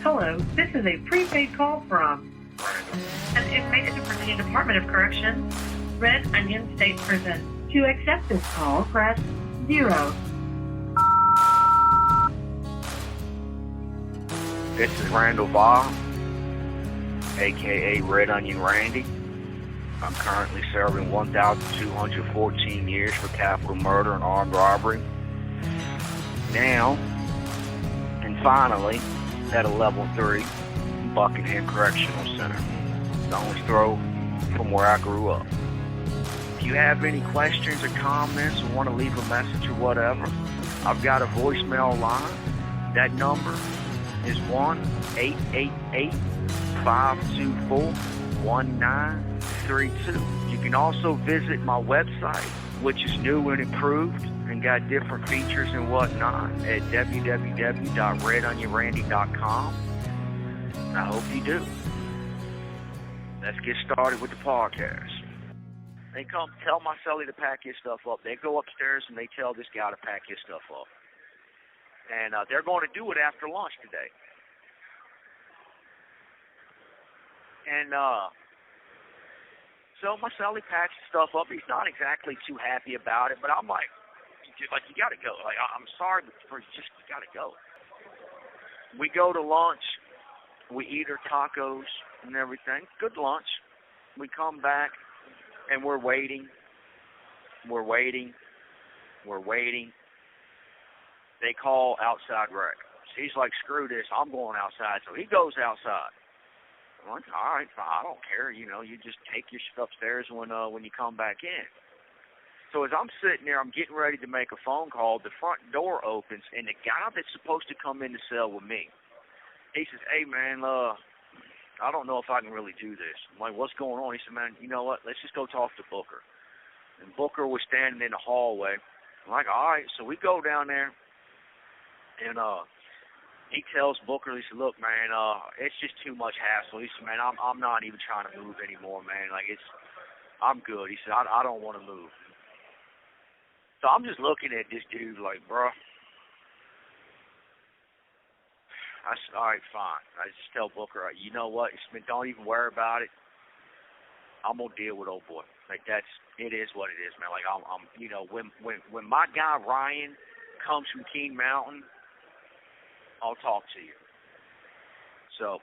Hello, this is a prepaid call from an inmate at the Virginia Department of Corrections, Red Onion State Prison. To accept this call, press 0. This is Randall Via, a.k.a. Red Onion Randy. I'm currently serving 1,214 years for capital murder and armed robbery. Now, and finally, at a level 3, Buckingham Correctional Center. Stone's throw from where I grew up. If you have any questions or comments or want to leave a message or whatever, I've got a voicemail line. That number is 1-888-524-1932. You can also visit my website, which is new and improved and got different features and whatnot, at www.redonionrandy.com. I hope you do. Let's get started with the podcast. They come tell my Cellie to pack his stuff up. They go upstairs and they tell this guy to pack his stuff up. And they're going to do it after lunch today. And so my Cellie packs his stuff up. He's not exactly too happy about it, but I'm like, you got to go. Like, I'm sorry, but you just got to go. We go to lunch. We eat our tacos and everything. Good lunch. We come back, and we're waiting. We're waiting. We're waiting. They call outside rec. So he's like, screw this. I'm going outside. So he goes outside. I'm like, all right, fine. I don't care. You know, you just take your shit upstairs when you come back in. So as I'm sitting there, I'm getting ready to make a phone call. The front door opens, and the guy that's supposed to come in the cell with me, he says, hey, man, I don't know if I can really do this. I'm like, what's going on? He said, man, you know what? Let's just go talk to Booker. And Booker was standing in the hallway. I'm like, all right. So we go down there, and he tells Booker, he said, look, man, it's just too much hassle. He said, man, I'm not even trying to move anymore, man. Like, I'm good. He said, I don't want to move. So I'm just looking at this dude like, bro. I said, all right, fine. I just tell Booker, you know what? He said, don't even worry about it. I'm gonna deal with old boy. Like, it is what it is, man. Like, I'm you know, when my guy Ryan comes from King Mountain, I'll talk to you. So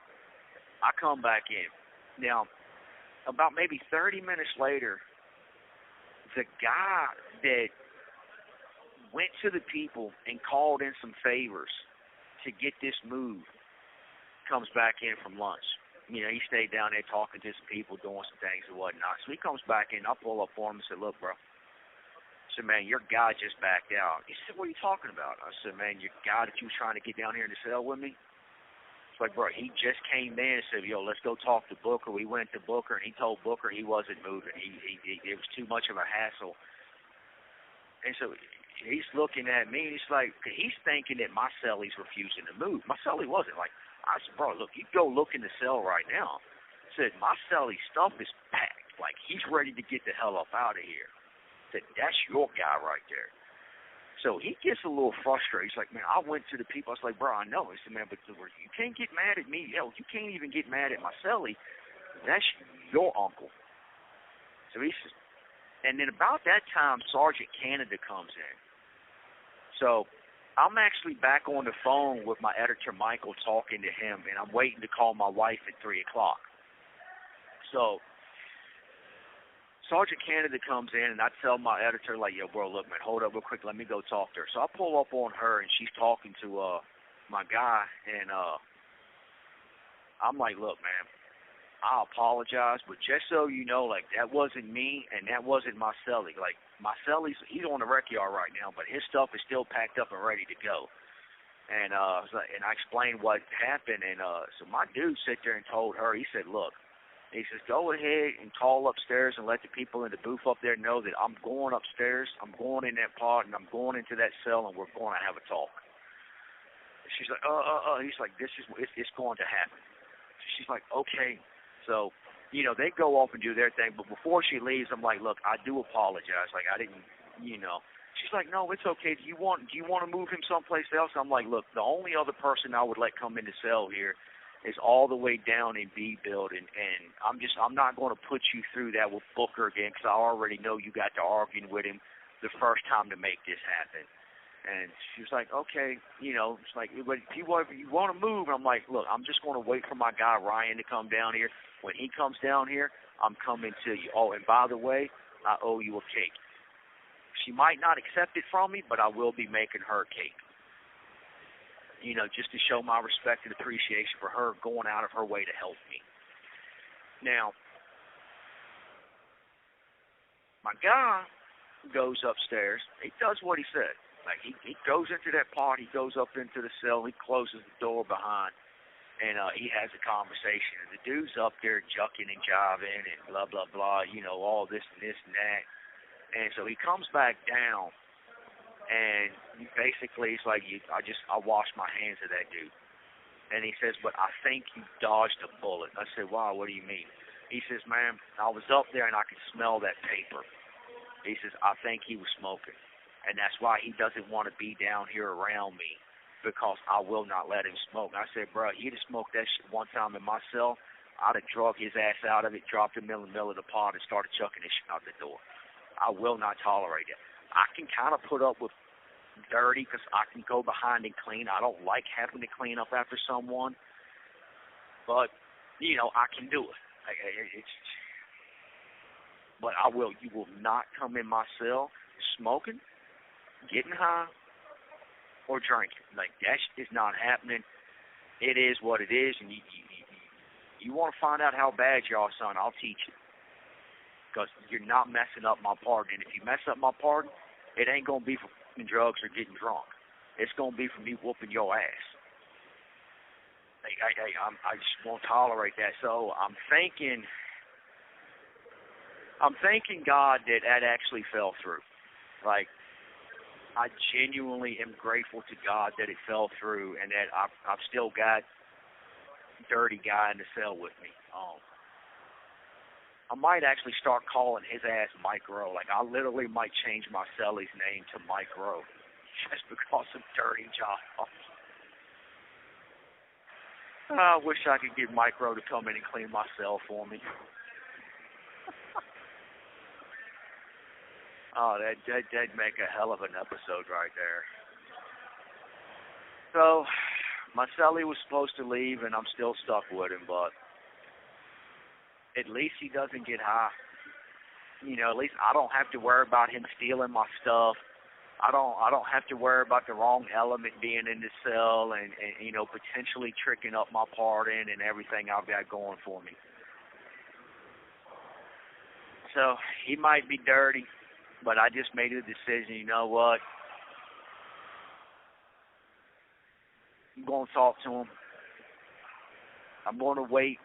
I come back in. Now, about maybe 30 minutes later, the guy that went to the people and called in some favors to get this move comes back in from lunch. You know, he stayed down there talking to some people, doing some things and whatnot. So he comes back in. I pull up for him and said, look, bro. I said, man, your guy just backed out. He said, what are you talking about? I said, man, your guy that you were trying to get down here in the cell with me? It's like, bro, he just came in and said, yo, let's go talk to Booker. We went to Booker, and he told Booker he wasn't moving. It was too much of a hassle. And so he's looking at me, and he's like, he's thinking that my Cellie's refusing to move. My Cellie wasn't. Like, I said, bro, look, you go look in the cell right now. I said, my Cellie's stuff is packed. Like, he's ready to get the hell up out of here. I said, that's your guy right there. So he gets a little frustrated. He's like, man, I went to the people. I was like, bro, I know. He said, man, but you can't get mad at me. Hell, you can't even get mad at my Cellie. That's your uncle. So he says, and then about that time, Sergeant Canada comes in. So I'm actually back on the phone with my editor, Michael, talking to him, and I'm waiting to call my wife at 3 o'clock. So Sergeant Canada comes in, and I tell my editor, like, yo, bro, look, man, hold up real quick. Let me go talk to her. So I pull up on her, and she's talking to my guy, and I'm like, look, man, I apologize, but just so you know, like, that wasn't me, and that wasn't my Cellie. Like, my Cellie's, he's on the rec yard right now, but his stuff is still packed up and ready to go. And I explained what happened, and so my dude sat there and told her, he said, look, he says, go ahead and call upstairs and let the people in the booth up there know that I'm going upstairs, I'm going in that pod, and I'm going into that cell, and we're going to have a talk. She's like, he's like, it's going to happen. She's like, okay. So, you know, they go off and do their thing, but before she leaves, I'm like, look, I do apologize. Like, I didn't, you know. She's like, no, it's okay. Do you want to move him someplace else? I'm like, look, the only other person I would let come in the cell here is all the way down in B building, and I'm not going to put you through that with Booker again, because I already know you got to arguing with him the first time to make this happen. And she was like, okay, it's like, but if you want to move, I'm like, look, I'm just going to wait for my guy Ryan to come down here. When he comes down here, I'm coming to you. Oh, and by the way, I owe you a cake. She might not accept it from me, but I will be making her a cake. Just to show my respect and appreciation for her going out of her way to help me. Now, my guy goes upstairs. He does what he said. Like, he goes into that pod, he goes up into the cell, he closes the door behind, and he has a conversation. And the dude's up there jucking and jiving and blah, blah, blah, all this and this and that. And so he comes back down, and basically he's like, I washed my hands of that dude. And he says, but I think you dodged a bullet. I said, wow, what do you mean? He says, man, I was up there and I could smell that paper. He says, I think he was smoking. And that's why he doesn't want to be down here around me, because I will not let him smoke. And I said, bro, he'd have smoked that shit one time in my cell, I'd have drug his ass out of it, dropped him in the middle of the pod, and started chucking his shit out the door. I will not tolerate it. I can kind of put up with dirty because I can go behind and clean. I don't like having to clean up after someone, but, I can do it. But you will not come in my cell smoking, getting high, or drinking. Like, that is not happening. It is what it is, and you want to find out how bad you are, son, I'll teach you. Because you're not messing up my pardon. And if you mess up my pardon, it ain't going to be for drugs or getting drunk. It's going to be for me whooping your ass. I just won't tolerate that. So I'm thanking God that actually fell through. Like, I genuinely am grateful to God that it fell through, and that I've still got dirty guy in the cell with me. I might actually start calling his ass Mike Rowe. Like, I literally might change my Cellie's name to Mike Rowe just because of dirty jobs. I wish I could get Mike Rowe to come in and clean my cell for me. Oh, that'd make a hell of an episode right there. So, my Cellie was supposed to leave, and I'm still stuck with him, but at least he doesn't get high. At least I don't have to worry about him stealing my stuff. I don't have to worry about the wrong element being in the cell and potentially tricking up my pardon and everything I've got going for me. So, he might be dirty, but I just made a decision, you know what? I'm going to talk to him. I'm going to wait,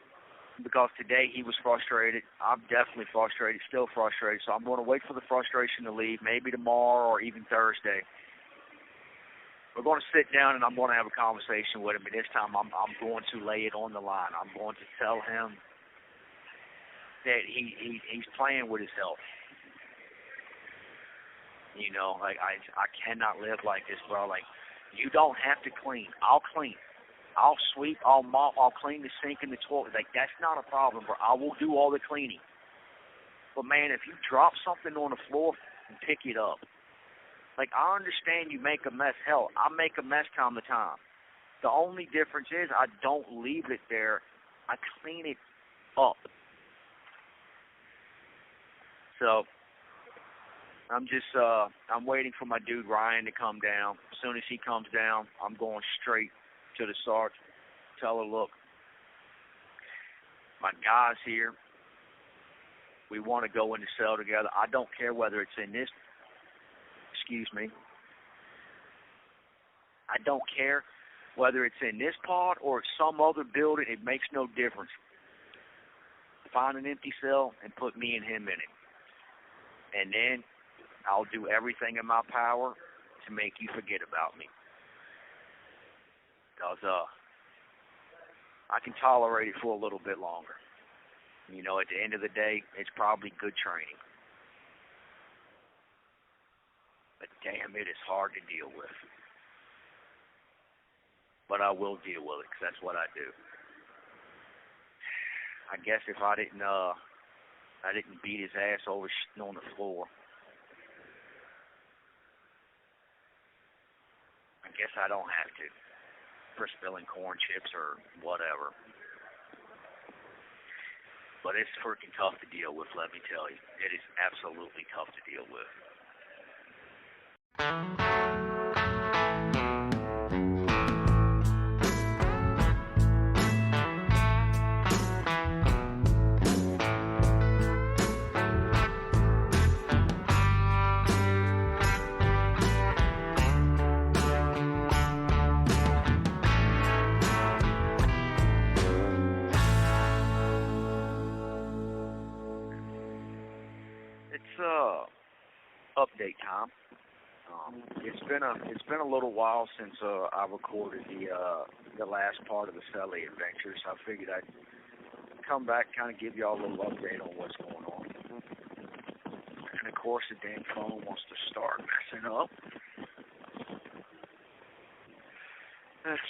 because today he was frustrated. I'm definitely frustrated, still frustrated. So I'm going to wait for the frustration to leave, maybe tomorrow or even Thursday. We're going to sit down and I'm going to have a conversation with him. And this time I'm going to lay it on the line. I'm going to tell him that he's playing with his health. I cannot live like this, bro. Like, you don't have to clean. I'll clean. I'll sweep, I'll mop, I'll clean the sink and the toilet. Like, that's not a problem, bro. I will do all the cleaning. But, man, if you drop something on the floor, pick it up. Like, I understand you make a mess. Hell, I make a mess time to time. The only difference is I don't leave it there. I clean it up. So, I'm waiting for my dude Ryan to come down. As soon as he comes down, I'm going straight to the sergeant. Tell her, look, my guy's here. We want to go in the cell together. I don't care whether it's in this, I don't care whether it's in this pod or some other building. It makes no difference. Find an empty cell and put me and him in it. And then I'll do everything in my power to make you forget about me. Because I can tolerate it for a little bit longer. At the end of the day, it's probably good training. But damn, it is hard to deal with. But I will deal with it, 'cause that's what I do. I guess if I didn't beat his ass over on the floor, I guess I don't have to, for spilling corn chips or whatever. But it's freaking tough to deal with, let me tell you. It is absolutely tough to deal with. Update time. It's been a little while since I recorded the last part of the Cellie Adventures. I figured I'd come back, kind of give y'all a little update on what's going on. And of course, the damn phone wants to start messing up.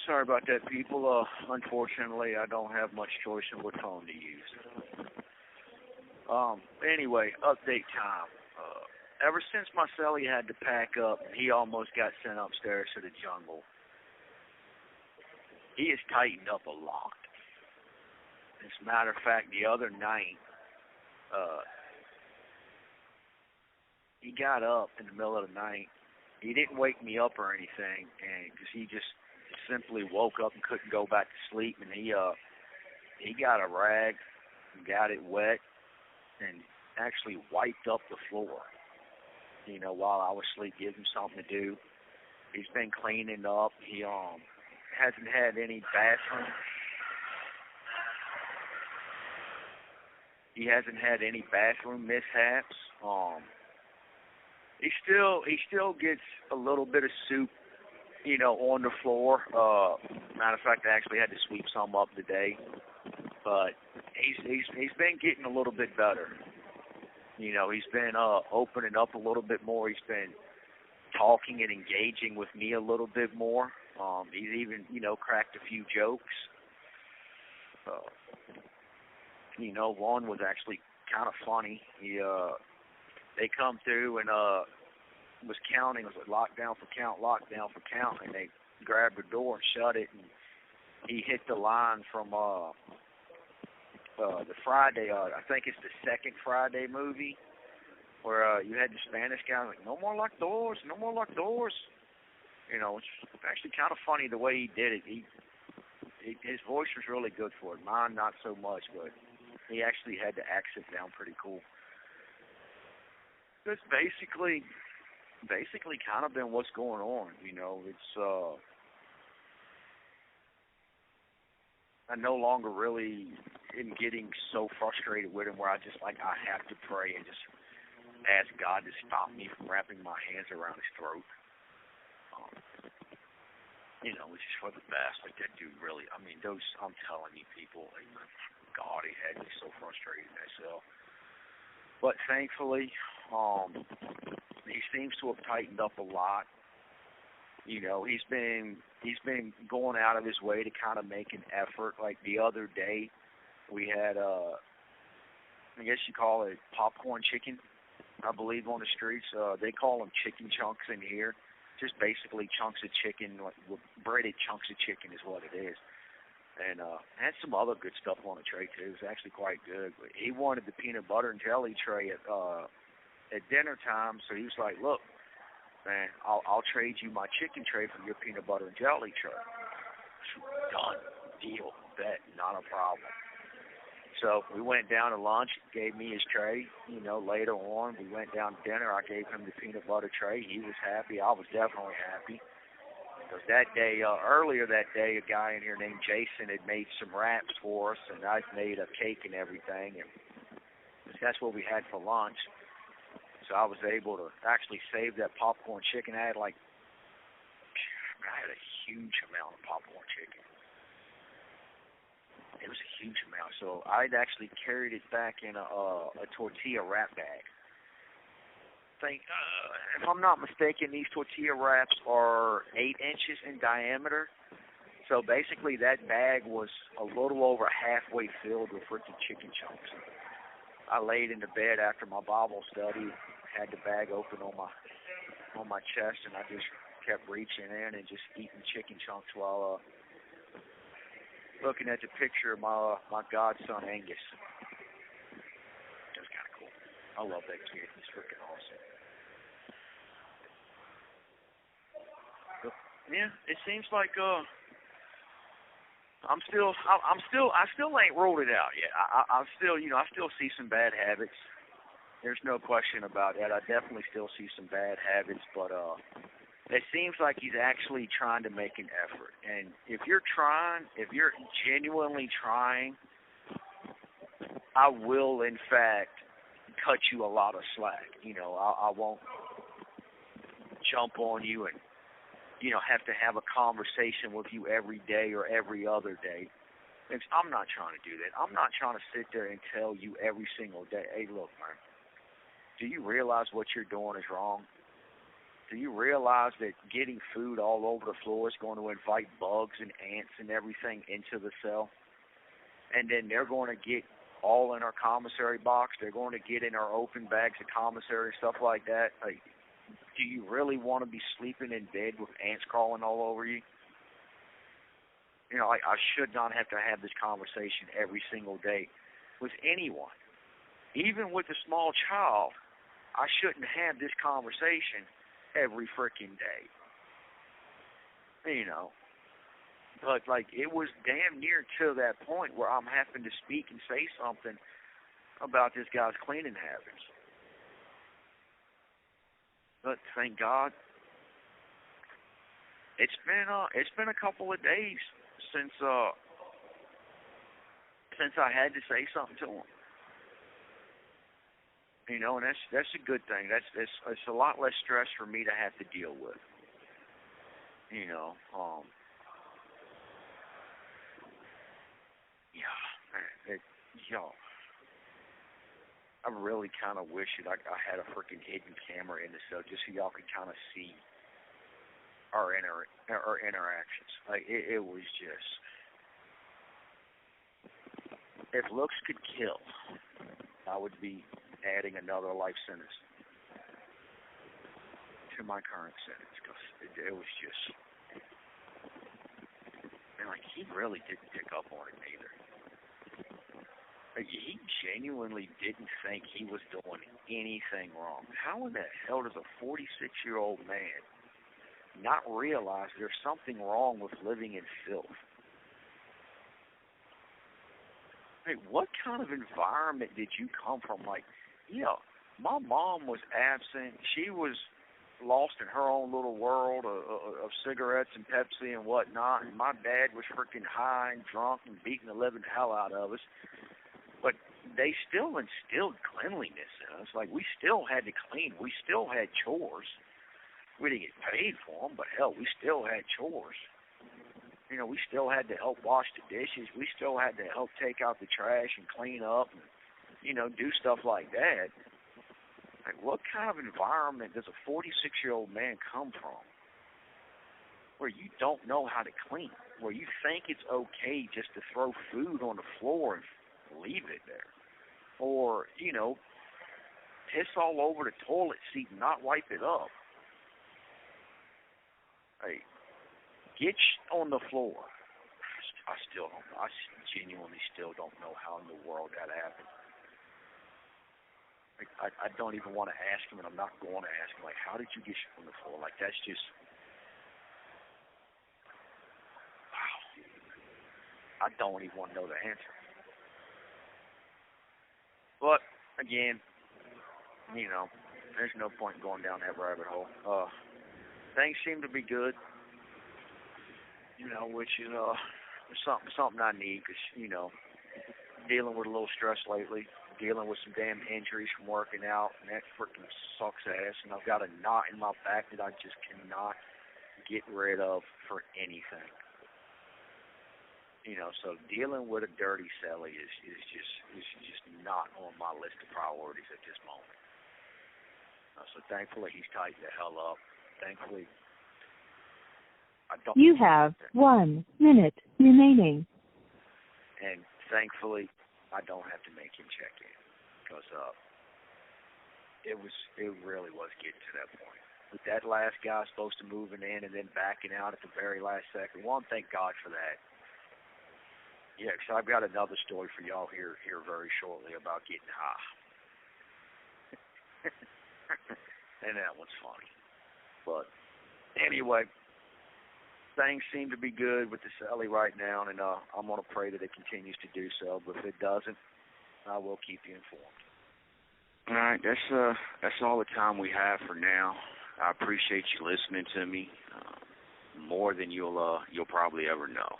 Sorry about that, people. Unfortunately, I don't have much choice in what phone to use. Anyway, update time. Ever since my Cellie had to pack up, he almost got sent upstairs to the jungle. He has tightened up a lot. As a matter of fact, the other night, he got up in the middle of the night. He didn't wake me up or anything, and because he just simply woke up and couldn't go back to sleep, and he got a rag and got it wet and actually wiped up the floor. While I was asleep, give him something to do. He's been cleaning up. He hasn't had any bathroom. He hasn't had any bathroom mishaps. He still gets a little bit of soup, on the floor. Matter of fact, I actually had to sweep some up today. But he's been getting a little bit better. He's been opening up a little bit more. He's been talking and engaging with me a little bit more. He's even, cracked a few jokes. One was actually kind of funny. They come through and was counting. It was lockdown for count, and they grabbed the door and shut it. And he hit the line from the Friday, I think it's the second Friday movie, where you had the Spanish guy like, no more locked doors. It's actually kind of funny the way he did it. His voice was really good for it. Mine, not so much, but he actually had the accent down pretty cool. That's basically kind of been what's going on. It's I no longer really am getting so frustrated with him where I have to pray and just ask God to stop me from wrapping my hands around his throat. Which is for the best. Like, that dude really, I'm telling you, people, God, he had me so frustrated myself. But thankfully, he seems to have tightened up a lot. He's been going out of his way to kind of make an effort. Like the other day, we had I guess you call it popcorn chicken, I believe, on the streets. They call them chicken chunks in here. Just basically chunks of chicken, like breaded chunks of chicken is what it is. And had some other good stuff on the tray too. It was actually quite good. But he wanted the peanut butter and jelly tray at dinner time, so he was like, "Look, man, I'll trade you my chicken tray for your peanut butter and jelly tray." Done. Deal. Bet. Not a problem. So we went down to lunch, gave me his tray. Later on, we went down to dinner. I gave him the peanut butter tray. He was happy. I was definitely happy. Because that day, earlier that day, a guy in here named Jason had made some wraps for us, and I'd made a cake and everything. And that's what we had for lunch. So I was able to actually save that popcorn chicken. I had a huge amount of popcorn chicken. It was a huge amount. So I'd actually carried it back in a tortilla wrap bag. think, if I'm not mistaken, these tortilla wraps are 8 inches in diameter. So basically that bag was a little over halfway filled with freaking chicken chunks. I laid in the bed after my Bible study, had the bag open on my chest, and I just kept reaching in and just eating chicken chunks while looking at the picture of my godson Angus. That was kind of cool. I love that kid. He's freaking awesome. But, yeah, it seems like I still ain't ruled it out yet. I still see some bad habits. There's no question about that. I definitely still see some bad habits, but it seems like he's actually trying to make an effort. And if you're genuinely trying, I will, in fact, cut you a lot of slack. I won't jump on you and have to have a conversation with you every day or every other day. I'm not trying to do that. I'm not trying to sit there and tell you every single day, hey, look, man, do you realize what you're doing is wrong? Do you realize that getting food all over the floor is going to invite bugs and ants and everything into the cell? And then they're going to get all in our commissary box. They're going to get in our open bags of commissary and stuff like that. Like, do you really want to be sleeping in bed with ants crawling all over you? I should not have to have this conversation every single day with anyone. Even with a small child, I shouldn't have this conversation every freaking day. But, it was damn near to that point where I'm having to speak and say something about this guy's cleaning habits. But thank God, it's been a couple of days since I had to say something to him. And that's a good thing. It's a lot less stress for me to have to deal with. I really kind of wish that I had a freaking hidden camera in the cell just so y'all could kind of see our interactions. It was just, if looks could kill, I would be adding another life sentence to my current sentence, because it was just, he really didn't pick up on it either. He genuinely didn't think he was doing anything wrong. How in the hell does a 46-year-old man not realize there's something wrong with living in filth? What kind of environment did you come from? My mom was absent. She was lost in her own little world of cigarettes and Pepsi and whatnot. And my dad was freaking high and drunk and beating the living hell out of us. But they still instilled cleanliness in us. We still had to clean. We still had chores. We didn't get paid for them, but hell, we still had chores. We still had to help wash the dishes. We still had to help take out the trash and clean up and, do stuff like that. What kind of environment does a 46-year-old man come from where you don't know how to clean, where you think it's okay just to throw food on the floor and leave it there, or piss all over the toilet seat and not wipe it up? Get on the floor. I genuinely still don't know how in the world that happened. I don't even want to ask him, and I'm not going to ask him. How did you get on the floor? That's just, wow. I don't even want to know the answer. But, again, there's no point in going down that rabbit hole. Things seem to be good, which is something I need, because, dealing with a little stress lately, dealing with some damn injuries from working out, and that freaking sucks ass, and I've got a knot in my back that I just cannot get rid of for anything. So dealing with a dirty Cellie is just not on my list of priorities at this moment. So thankfully he's tightened the hell up. Thankfully, I don't. You have 1 minute remaining. And thankfully, I don't have to make him check in because it really was getting to that point. With that last guy supposed to moving in and then backing out at the very last second. One, thank God for that. Yeah, because I've got another story for y'all here very shortly about getting high. And that one's funny. But anyway, things seem to be good with the Cellie right now, and I'm going to pray that it continues to do so. But if it doesn't, I will keep you informed. All right, that's all the time we have for now. I appreciate you listening to me more than you'll probably ever know.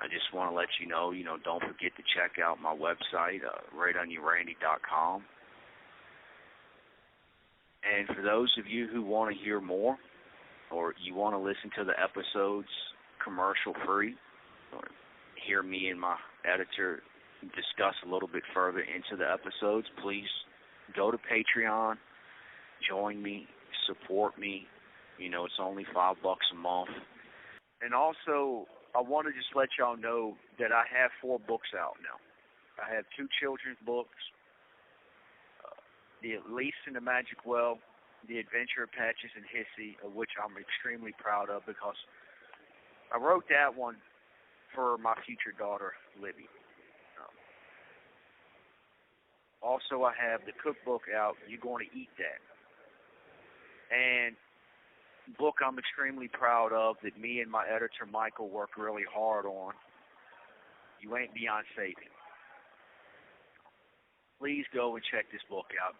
I just want to let you know, don't forget to check out my website, RedOnionRandy.com. And for those of you who want to hear more, or you want to listen to the episodes commercial-free, or hear me and my editor discuss a little bit further into the episodes, please go to Patreon. Join me, support me. It's only $5 a month. And also, I want to just let y'all know that I have 4 books out now. I have 2 children's books, The Lease in the Magic Well, The Adventure of Patches and Hissy, of which I'm extremely proud of because I wrote that one for my future daughter, Libby. Also, I have the cookbook out, You're Going to Eat That. And book I'm extremely proud of that me and my editor Michael worked really hard on, You Ain't Beyond Saving. Please go and check this book out.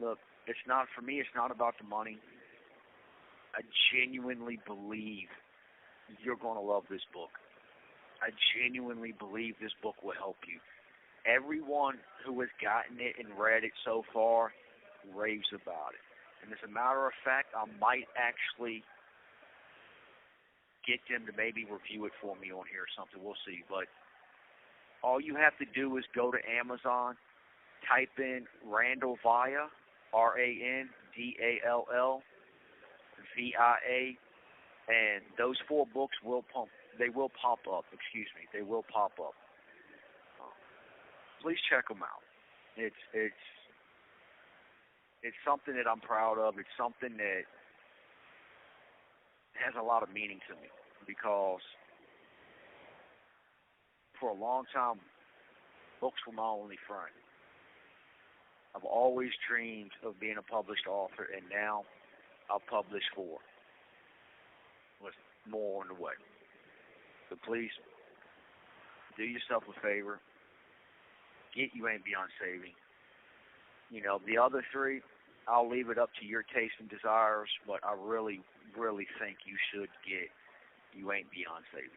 Look, it's not, for me, it's not about the money. I genuinely believe you're going to love this book. I genuinely believe this book will help you. Everyone who has gotten it and read it so far raves about it. And as a matter of fact, I might actually get them to maybe review it for me on here or something. We'll see. But all you have to do is go to Amazon, type in Randall Via, RANDALL VIA, and those 4 books will pop up. They will pop up. Please check them out. It's something that I'm proud of. It's something that has a lot of meaning to me because for a long time, books were my only friend. I've always dreamed of being a published author, and now I'll publish 4 with more on the way. So please, do yourself a favor. Get You Ain't Beyond Saving. The other 3, I'll leave it up to your taste and desires, but I really, really think you should get You Ain't Beyond Saving.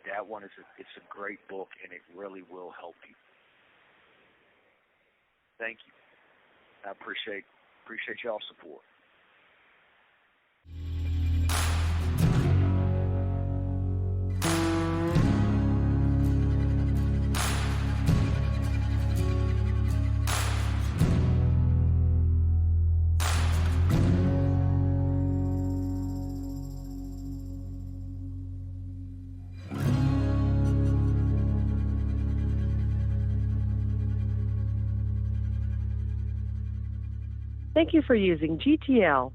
That one it's a great book, and it really will help you. Thank you. I appreciate y'all's support. Thank you for using GTL.